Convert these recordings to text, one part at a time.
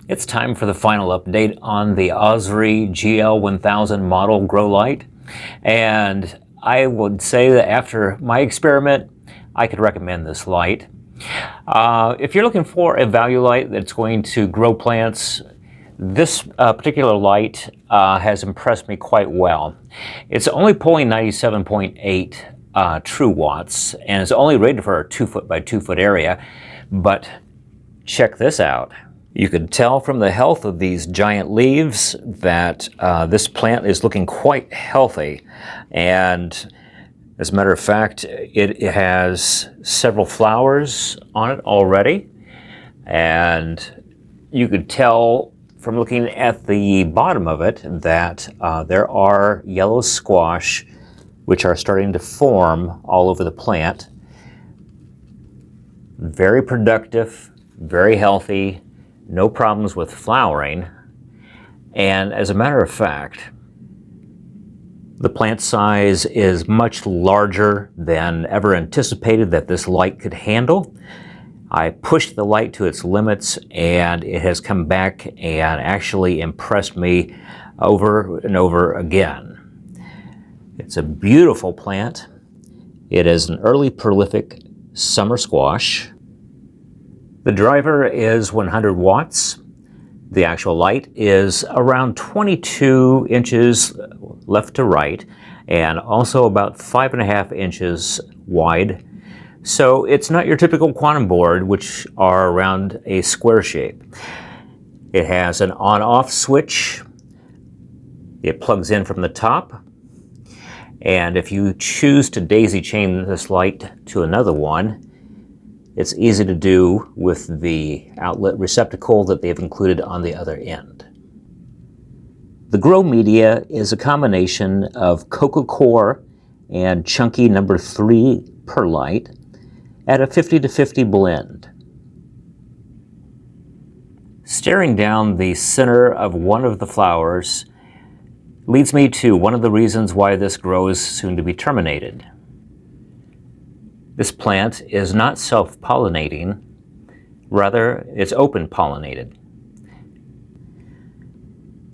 It's time for the final update on the OSREE GL1000 model grow light. And I would say that after my experiment, I could recommend this light. If you're looking for a value light that's going to grow plants, this particular light has impressed me quite well. It's only pulling 97.8 true watts, and it's only rated for a 2 foot by 2 foot area. But check this out. You can tell from the health of these giant leaves that this plant is looking quite healthy. And as a matter of fact, it has several flowers on it already. And you could tell from looking at the bottom of it that there are yellow squash which are starting to form all over the plant. Very productive, very healthy. No problems with flowering, and as a matter of fact, the plant size is much larger than ever anticipated that this light could handle. I pushed the light to its limits, and it has come back and actually impressed me over and over again. It's a beautiful plant. It is an early prolific summer squash. The driver is 100 watts. The actual light is around 22 inches left to right and also about 5.5 inches wide. So it's not your typical quantum board, which are around a square shape. It has an on-off switch. It plugs in from the top. And if you choose to daisy chain this light to another one, it's easy to do with the outlet receptacle that they've included on the other end. The grow media is a combination of Coco Coir and chunky number 3 Perlite at a 50-50 blend. Staring down the center of one of the flowers leads me to one of the reasons why this grow is soon to be terminated. This plant is not self-pollinating, rather it's open-pollinated.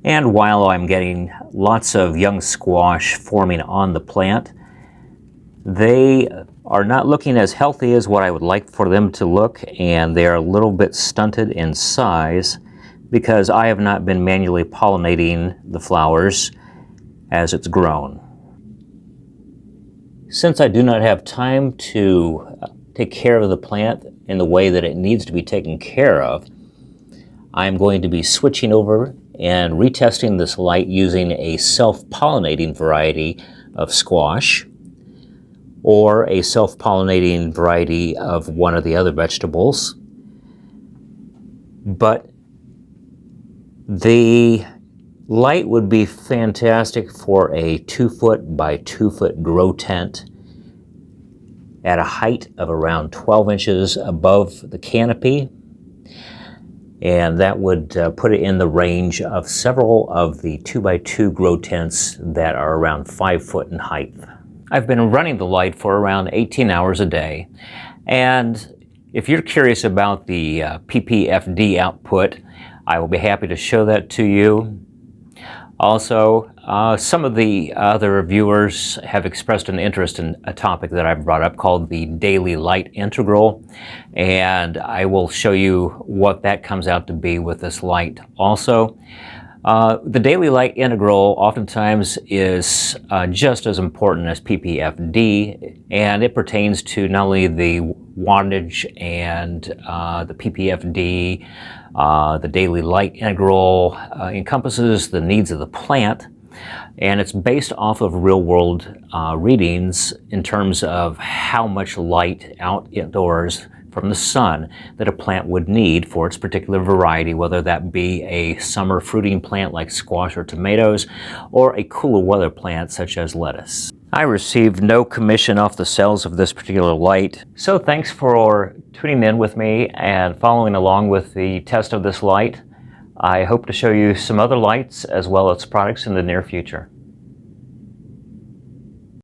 And while I'm getting lots of young squash forming on the plant, they are not looking as healthy as what I would like for them to look, and they are a little bit stunted in size because I have not been manually pollinating the flowers as it's grown. Since I do not have time to take care of the plant in the way that it needs to be taken care of, I'm going to be switching over and retesting this light using a self-pollinating variety of squash or a self-pollinating variety of one of the other vegetables. But the light would be fantastic for a 2 foot by 2 foot grow tent at a height of around 12 inches above the canopy. And that would put it in the range of several of the 2 by 2 grow tents that are around 5 foot in height. I've been running the light for around 18 hours a day. And if you're curious about the PPFD output, I will be happy to show that to you. Also, some of the other viewers have expressed an interest in a topic that I've brought up called the daily light integral, and I will show you what that comes out to be with this light also. The daily light integral oftentimes is just as important as PPFD, and it pertains to not only the wattage and the PPFD. The daily light integral encompasses the needs of the plant, and it's based off of real-world readings in terms of how much light outdoors from the sun that a plant would need for its particular variety, whether that be a summer fruiting plant like squash or tomatoes, or a cooler weather plant such as lettuce. I received no commission off the sales of this particular light, so thanks for tuning in with me and following along with the test of this light. I hope to show you some other lights as well as products in the near future.